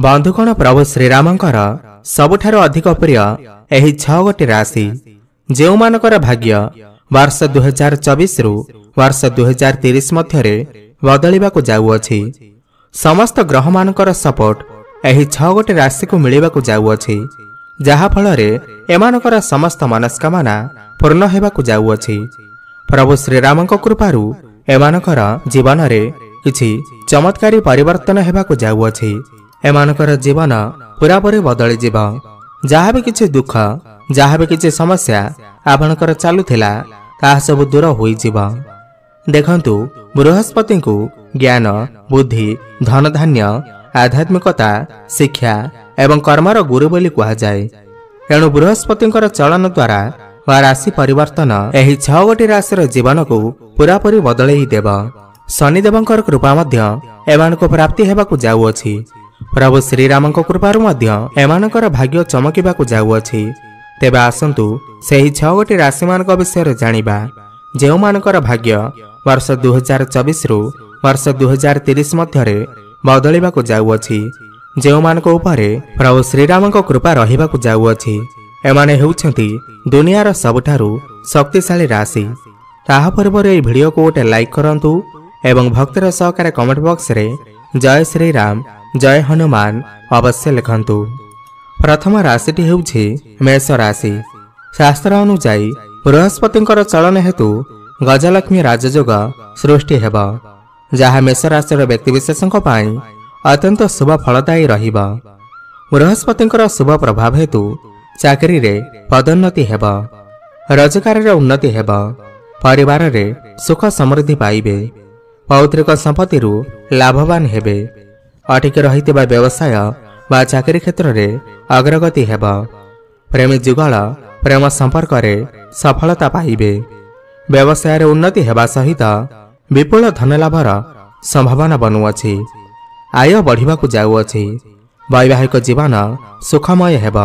बंधुगण प्रभु श्रीरामंकर सबुठारु अधिक प्रिय एही 6 गोटी राशि जेउ मानकर भाग्य वर्ष 2024 रु वर्ष 2030 मध्यरे बदलिबाकु जाउअछि। समस्त ग्रह मानकर सपोर्ट एही 6 गोटी राशि को मिलिबाकु जाउअछि, जहा फलरे एमानकर समस्त मनस्कामना पूर्ण हेबाकु जाउअछि। प्रभु श्रीरामंक कृपारु एमानकर जीवन रे किछि चमत्कारी परिवर्तन हेबाकु जाउअछि। एमानकर जीवन पूरा पूरी बदली जीव। जहाँ भी किछि दुख, जहाँ भी किछि समस्या आपणकर चालुथिला ताहा सब दूर होई जीव। देखंतु बृहस्पति को ज्ञान, बुद्धि, धन धान्य, आध्यात्मिकता, शिक्षा एवं कर्मर गुरु बोली कहा जाए। एणु बृहस्पतिंकर चलन द्वारा वा राशि परिवर्तन एही 6 गोटी राशि जीवन को पूरा पूरी बदलई देव। शनिदेवंकर कृपा मध्य एमानको प्राप्ति हेबाकु जाउअछि। प्रभु श्रीरामंक कृपारु मध्य एमानकर भाग्य चमकिबाकु जाउअछि। तेबे आसंतु सेही 6 गोटी राशि मानक विषय जानिबा जेउ मानकर भाग्य वर्ष 2024 रु वर्ष 2030 मध्यरे बदलिबाकु जाउअछि। जेउ मानक उपरे प्रभु श्रीरामंक कृपा रहिबाकु जाउअछि। एमाने हेउछंती दुनियार सबुठारु शक्तिशाली राशि। ताहा पूर्व एही वीडियो को गोटे लाइक करंतु एवं भक्तिर सहकारे कमेंट बॉक्स रे जय श्री राम, जय हनुमान अवश्य लिखंतु। प्रथम राशिटी हेउछि मेष राशि। शास्त्र अनुसायी बृहस्पतिंकर चलन हेतु गजलक्ष्मी राजयोग सृष्टि हेब, जहा मेष राशिर व्यक्तिविशेषक पाई अत्यंत शुभ फलदायी रहिब। बृहस्पतिंकर शुभ प्रभाव हेतु चाकरी रे पदोन्नति हेब, रोजगार रे उन्नति हेब, परिवार रे सुख समृद्धि पाइबे, पौत्रिक संपत्ति रु लाभवान हेबे, अटिक रहितिबा व्यवसाय बा चाकरी क्षेत्र रे अग्रगति हेब, प्रेमी जुगल प्रेम संपर्क रे सफलता पाइबे, व्यवसाय रे उन्नति हेबा सहित विपुल धन लाभर संभावना बनुअछि। आय बढ़िबाकु जाउअछि। वैवाहिक जीवन सुखमय हेब।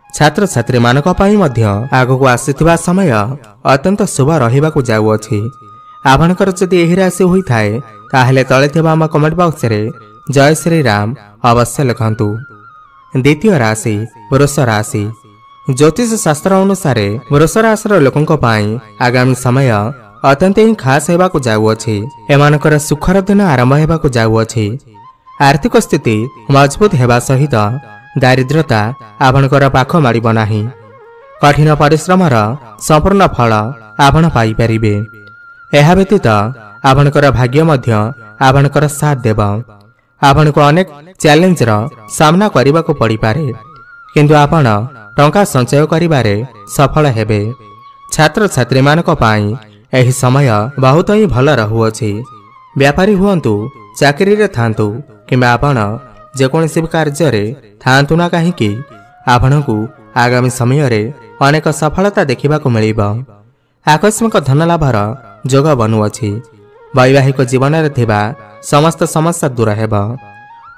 छात्र छात्री मानक पाई मध्य आगकु आसीथिबा समय अत्यंत शुभ रहिबाकु जाउअछि। आपणकर जदि एही राशि होई थाए ताहेले तळे थिबा हम कमेंट बॉक्स रे जय श्री राम अवश्य लिखंतु। द्वितीय राशि वृष राशि। ज्योतिष शास्त्र अनुसार वृष राशि लोकंक पाई आगामी समय अत्यंत ही खास हेबाकु जाउअछि। एमानकर सुखर दिन आरंभ हेबाकु जाउअछि। आर्थिक स्थिति मजबूत हेबा सहित दारिद्रता आपणकर पाख मारिब नाही। कठिन परिश्रमर संपूर्ण फल आपण पाई परिबे। एहा व्यतीत आपणकर भाग्य मध्य आपणकर साथ देव। आपनको अनेक चैलेंजर सामना करबाकु पड़ी पारे, किंतु आपण टंका संचय करिबारे सफल हेबे। छात्र छात्री मानक पाई एही समय बहुत ही भल रहुअछि। व्यापारी हुअंतु, चाकरी रे थांतु किंबा आपण जेकोसी भी कार्य रे थांतु ना काहेकि आपणकु आगामी समय रे अनेक सफलता देखिबाकु मिलिब। आकस्मिक धन लाभर जोग बनुअछि। वैवाहिक जीवन रे थिबा समस्त समस्या दूर हेब।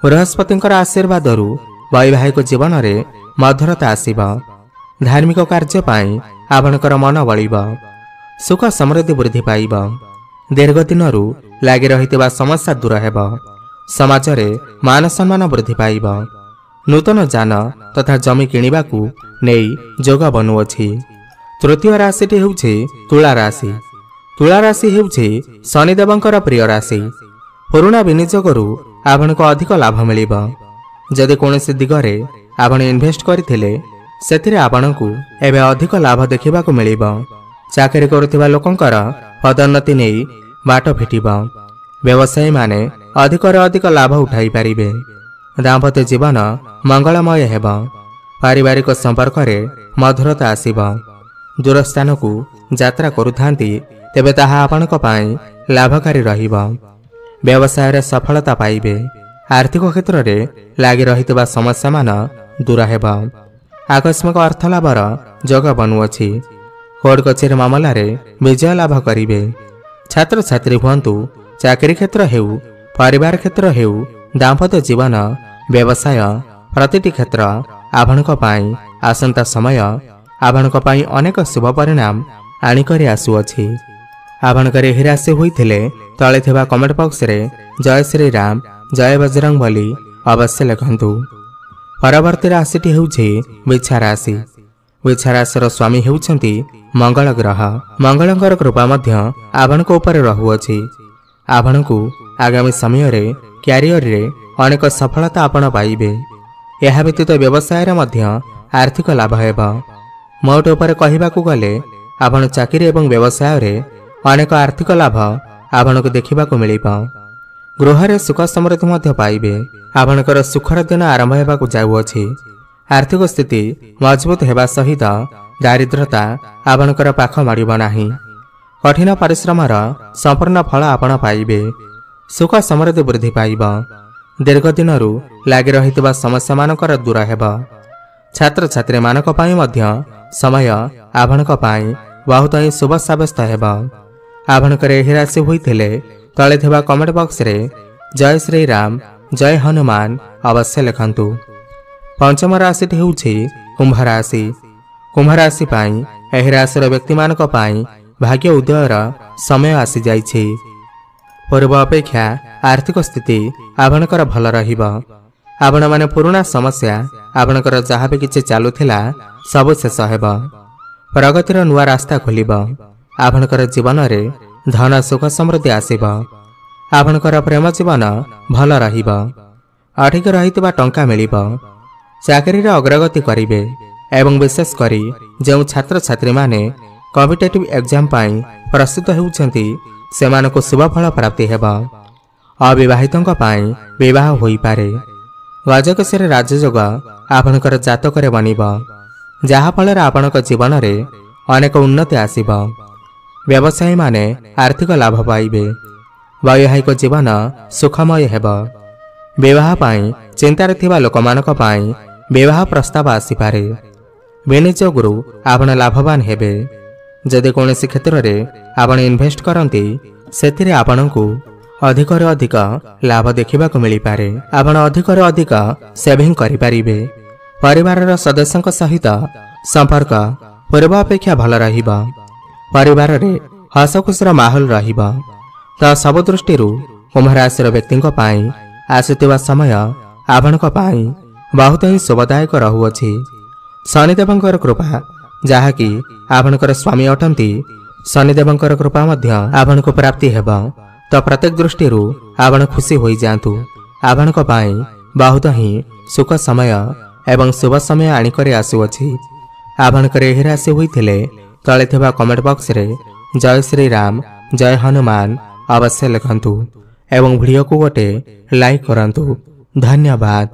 बृहस्पतिंकर आशीर्वाद रु वैवाहिक जीवन रे मधुरता आसीब। धार्मिक कार्य पाई आपणकर मन बलिब। सुख समृद्धि वृद्धि पाइब। दीर्घ दिन रु लागि रहितिबा समस्या दूर हेब। समाज रे मान सम्मान वृद्धि पाइब। नूतन जान तथा जमी किनिबाकु नेई जोग बनुअछि। तृतीय राशिटी हेउछि तुला राशि। तुला राशि हेउछि शनिदेवंकर प्रिय राशि। पुरुणा विनियोगरु आपनको अधिक लाभ मिलिब। जदि कोनोसी दिगरे आपण इन्वेस्ट करथिले सेथिरे आपणकु एबे अधिक लाभ देखिबाकु मिलिब। चाकरी करुथिबा लोकंकर पदोन्नति नेई बाट फिटिब। व्यवसायी माने अधिकरे अधिक लाभ उठाई पारिबे। दाम्पत्य जीवन मंगलमय हेब। पारिवारिक संपर्क रे मधुरता आसीब। दूर स्थान को यात्रा करुथांती तेबे ताहा आपणक पाई लाभकारी रहिब। व्यवसाय रे सफलता पाइबे। आर्थिक क्षेत्र रे लागि रहितबा समस्या मान दूर हेब। आकस्मिक अर्थ लाभर जोग बनुअछि। कोर्ट कचेरी मामला रे विजय लाभ करिबे। छात्र छात्री हुअंतु, चाकरी क्षेत्र हेउ, परिवार क्षेत्र हेउ, दाम्पत्य जीवन, व्यवसाय प्रतिटी क्षेत्र आपणक पाई आसंता समय आपणक पाई अनेक शुभ परिणाम आनिकरी आसुअछि। आपणकर एही राशि होइथिले तळे थिबा कमेंट बॉक्स रे जय श्री राम, जय बजरंग बली अवश्य लिखंतु। परवर्ती राशिटी हेउछि बिच्छा राशि। बिच्छा राशिर स्वामी हेउछंती मंगल ग्रह। मंगलंकर कृपा मध्य आपणक ऊपर रहुअछि। आपणकु आगामी समय रे क्यारियर रे अनेक सफलता आपण पाइबे। यह व्यतीत व्यवसाय रे मध्य आर्थिक लाभ हेबा। मोट ऊपर कहिबाकू गले आपण चाकरी एवं व्यवसाय रे अनेक आर्थिक लाभ आपणकु देखिबाकू मिलिबा। गृह रे सुख समृद्धि मध्य पाइबे। आपणकर सुखर दिन आरंभ हेबाकू जाउअछि। आर्थिक स्थिति मजबूत हेबा सहित दारिद्रता आपणकर पाख मारिब नाही। कठिन परिश्रमर संपूर्ण फल आपण पाइबे। सुख समृद्धि वृद्धि पाइब। दीर्घ दिनरू लागि रहितबा समस्या मानकर दूर हेबा। छात्र छात्री मानक पई मध्य समय आपणक पई बहुत ही शुभ साब्यस्त हेबा। आपणकर एही राशि होइथिले तळे थिबा कमेंट बॉक्स रे जय श्री राम जय हनुमान अवश्य लिखंतु। पंचम राशिटी हेउछि कुंभ राशि। कुंभ राशि पई एही राशिर व्यक्ति मानक पई भाग्य उदयर समय आसी जाइछि। पूर्व अपेक्षा आर्थिक स्थिति आपणकर भल रहिबा। आपण माने पुराना समस्या आपणकर जहाँ भी किछि चालुथिला सब शेष हेबा। प्रगतिर नुआ रास्ता खोलिबा। आपणकर जीवन रे धन सुख समृद्धि आसीबा। आपणकर प्रेम जीवन भल रहिबा। अठिक रहितबा टंका मिलिबा। चाकरी रे अग्रगति करिवे एवं विशेष करी जो छात्र छात्री माने कॉम्पिटिटिव एग्जाम पाई प्रस्तुत हेउछंती सेमानको शुभ फल प्राप्ति हेबा। अविवाहितंक पाई विवाह होई पारे। गजकेशर राजयोग आपणकर जातक रे बनिबा। जहा फल आपणक जीवन रे अनेक उन्नति आसीबा। व्यवसायी माने आर्थिक लाभ पाइबे। वैवाहिक जीवन सुखमय हेबा। विवाह पाई चिंतार थिबा लोकमानक पाई विवाह प्रस्ताव आसी पारे। विनियोगरू आपण लाभवान हेबे। जदि कोनोसी क्षेत्र रे आपण इन्वेस्ट करंती सेथिरे आपणकू अधिक रे अधिक लाभ देखिबाकू मिली पारे। आपण अधिक रे अधिक सेविंग करि परिबे। परिवारर सदस्यंक सहित संपर्क पूर्व अपेक्षा भल रहिबा। परिवार रे हसखुसीर माहौल रहिबा। त सब दृष्टिरू कुंभ राशिर व्यक्तिंक पाई आसुथिबा समय आपणक पाई बहुत ही शुभदायक रहुअछि। शनिदेवंकर कृपा जहाँकि आपणकर स्वामी अटंती शनिदेवंकर कृपा मध्य आपणको प्राप्ति हेबा। तो प्रत्येक दृष्टिरू आपण खुशी होई जांतु। आपणक पाई बहुत ही सुख समय एवं शुभ समय आनिकरे आसुअछि। आपणकर एही राशि होइथिले तळे थिबा कमेंट बॉक्स रे जय श्री राम जय हनुमान अवश्य लिखंतु एवं वीडियो को गोटे लाइक करंतु। धन्यवाद।